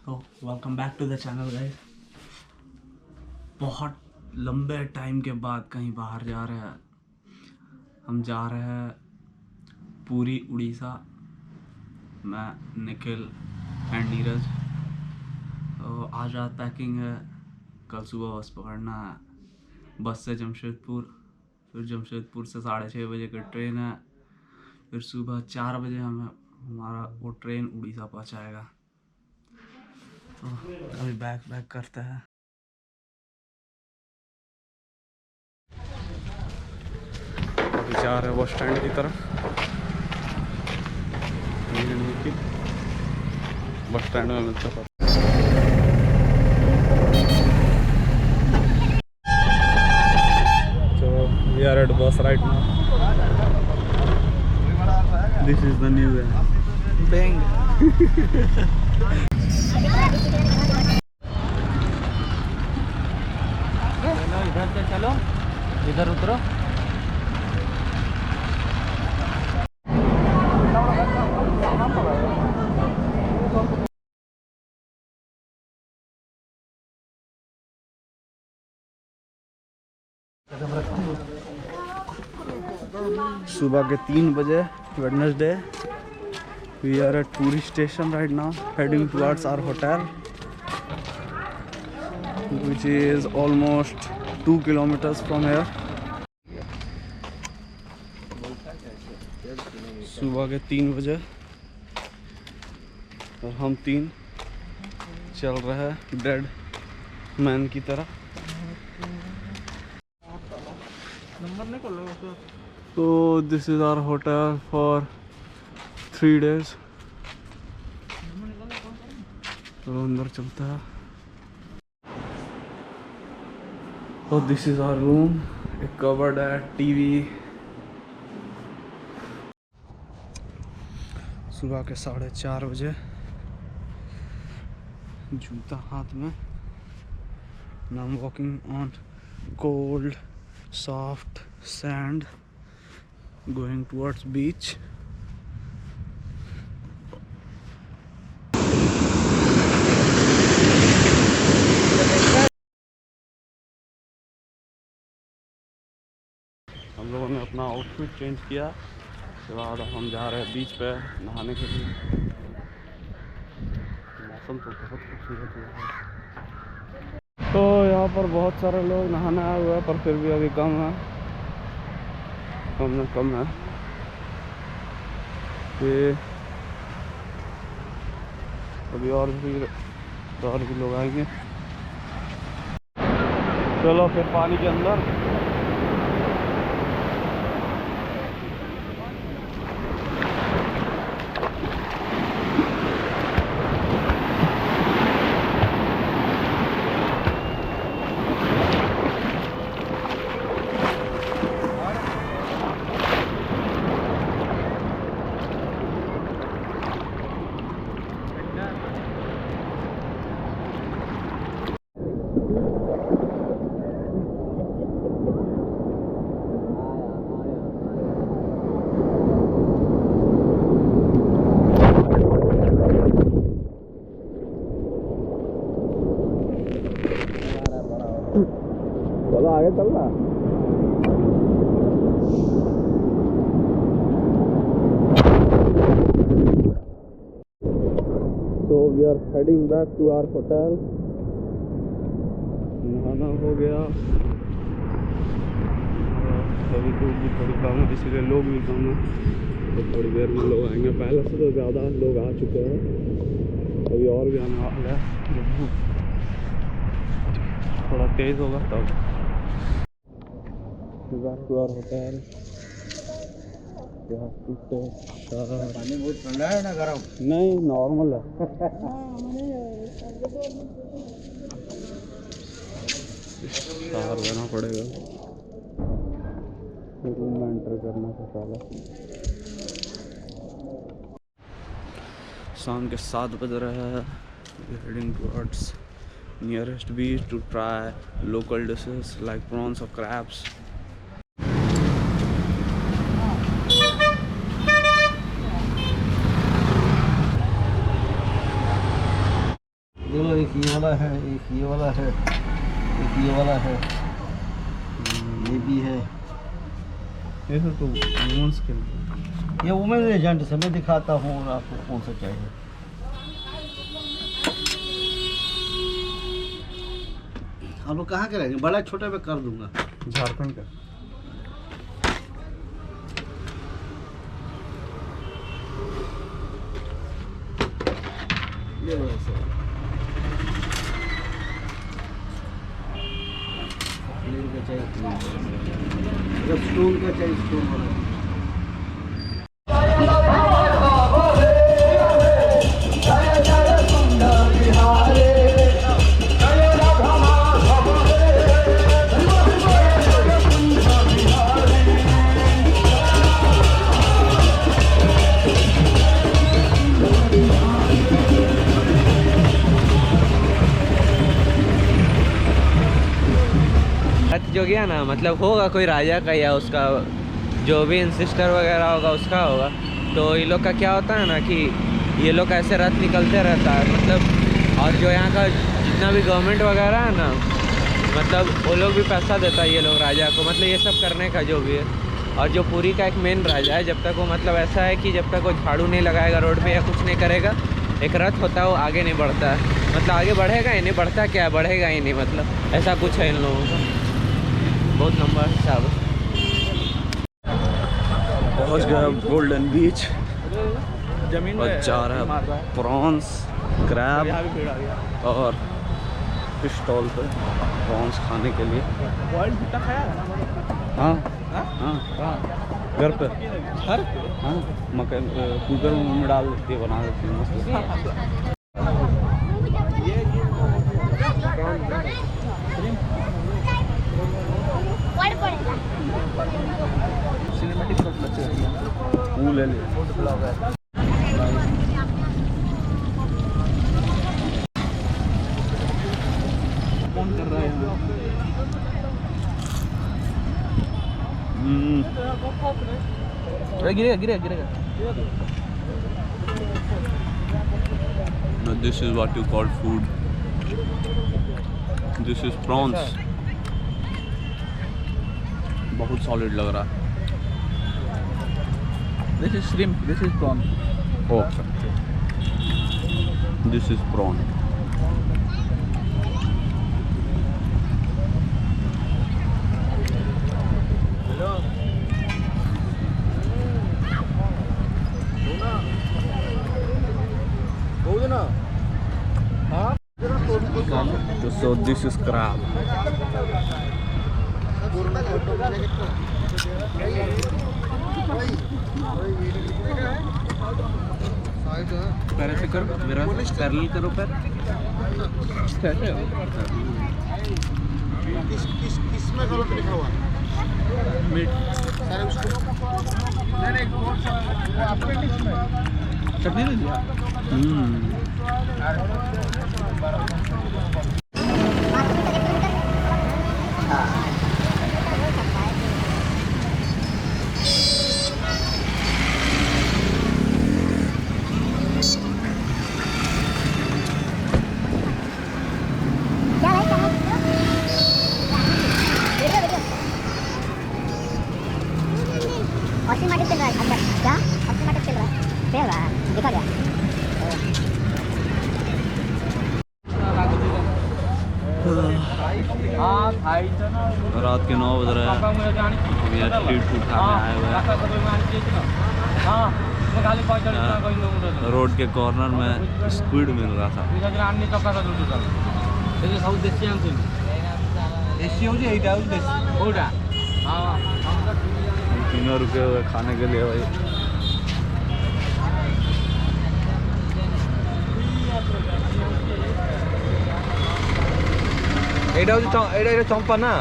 तो welcome back to the channel guys. बहुत लंबे टाइम के बाद कहीं बाहर जा रहे हैं। हम जा रहे हैं पूरी उड़ीसा। मैं, निखिल एंड नीरज। तो आज रात पैकिंग है, कल सुबह बस पकड़ना है। बस से जमशेदपुर, फिर जमशेदपुर से 6:30 बजे की ट्रेन है। फिर सुबह 4 बजे हमारा वो ट्रेन उड़ीसा पहुंचाएगा। तो अभी बैक करते हैं। अभी जा रहे हैं बस स्टैंड की तरफ। बस स्टैंड में मिलता है। So we are at bus right now. This is the new bang. इधर से चलो, इधर उतरो। सुबह के 3 बजे Wednesday. We are at Puri station right now, heading towards our hotel, which is almost 2 kilometers from here. सुबह के 3 बजे और हम 3 चल रहे हैं डेड मैन की तरह। तो this is our hotel for 3 days। तो अंदर चलता है। तो दिस इज आवर रूम, एक कवर्ड है, टीवी। सुबह के 4:30 बजे, जूता हाथ में। Now I'm walking on cold, soft sand, going towards beach. हम लोगों ने अपना आउटफिट चेंज किया। उसके बाद हम जा रहे हैं बीच पे नहाने के लिए। मौसम तो बहुत खूबसूरत हुआ है। तो यहाँ पर बहुत सारे लोग नहाने आए हुए हैं, पर फिर भी अभी कम है, कम है। फिर अभी और भी लोग आएंगे। चलो फिर पानी के अंदर। चलो आगे चलना। So we are heading back to our hotel. नहाना हो गया। अभी धूप भी थोड़ी कम है, इसीलिए लोग भी कम है। तो थोड़ी देर में लोग आएंगे। पहले से तो ज़्यादा लोग आ चुके हैं, अभी और भी आने वाला है। जब धूप थोड़ा तेज़ होगा तब। back to our hotel. पानी बहुत ठंडा है ना गरम? नहीं, नॉर्मल है। शावर लेना पड़ेगा रूम में एंटर करने से पहले। शाम के 7 बज रहे हैं। heading towards nearest beach to try local dishes like prawns or crabs. एक ये वाला है, एक ये वाला है, एक ये वाला है, ये भी है। ये तो वुमेन्स के लिए। ये वुमेन एजेंट से मैं दिखाता हूँ और आपको कौन सा चाहिए। आप लोग कहाँ के रहेंगे? बड़ा छोटा मैं कर दूंगा। झारखंड का। ले लो ऐसे। प्लेन का चाहिए प्लेन। अगर स्टोन का चाहिए स्टोन वाला। जो गया ना, मतलब होगा कोई राजा का या उसका जो भी इंसिस्टर वगैरह होगा उसका होगा। तो ये लोग का क्या होता है ना कि ये लोग का ऐसे रथ निकलते रहता है, मतलब। और जो यहाँ का जितना भी गवर्नमेंट वगैरह है ना, मतलब वो लोग भी पैसा देता है ये लोग राजा को, मतलब ये सब करने का जो भी है। और जो पुरी का एक मेन राजा है, जब तक वो, मतलब ऐसा है कि जब तक वो झाड़ू नहीं लगाएगा रोड पे या कुछ नहीं करेगा, एक रथ होता है वो आगे नहीं बढ़ता है। मतलब आगे बढ़ेगा ही नहीं, बढ़ता क्या बढ़ेगा ही नहीं, मतलब ऐसा कुछ है इन लोगों का। बहुत लंबा हिसाब है। पहुंच गया गोल्डन बीच जमीन और जा रहा है प्रॉन्स, क्रैब और फिश स्टॉल पे प्रॉन्स खाने के लिए। बॉइल्ड भुट्टा खाया? हाँ हाँ घर पे। हाँ मकई कुकर में डाल देती है, बना देती है मस्त। ले ले कौन कर रहा है? गिरेगा गिरेगा गिरेगा। Now this is what you call food. This is prawns. बहुत सॉलिड लग रहा है। This is shrimp, this is prawn. Okay. This is prawn. So this is crab. पैर से कर, मेरा पैरेलल करो पैर। कैसे हो? किसमें करो तो लिखा हुआ मीट सारे उसको चटनी नहीं दिया। ऑटोमेटिक चल रहा है अंदर। क्या ऑटोमेटिक चल रहा है? देखा गया। रात के 9 बज रहे हैं। हम यहाँ स्ट्रीट फूड खाने आए हुए हैं। रोड के कॉर्नर में स्क्विड मिल रहा था। हम तीनों रुके हुए खाने के लिए भाई। এটা চম্পা না?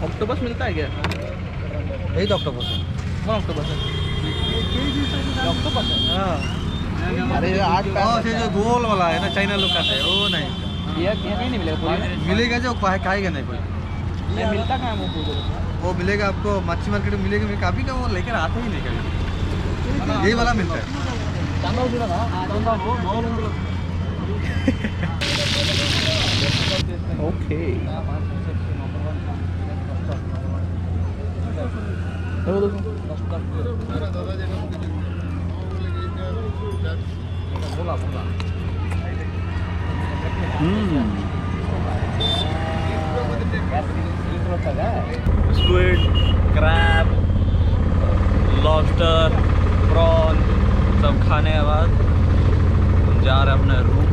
ऑक्टोपस मिलता है क्या? यही तो ऑक्टोपस है। कौन ऑक्टोपस है? ऑक्टोपस है। हाँ अरे आज ये जो गोल वाला है ना, चाइना लोग का है वो नहीं। ये कहीं नहीं मिलेगा। मिलेगा जो खाएगा नहीं कोई। ये मिलता कहाँ है वो? वो मिलेगा आपको मच्छी मार्केट में मिलेगा, काफी का वो लेकर आते ही लेकर यही वाला मिलता है। Okay squid, crab, lobster, prawn सब खाने के बाद हम जा रहे हैं अपने रूम।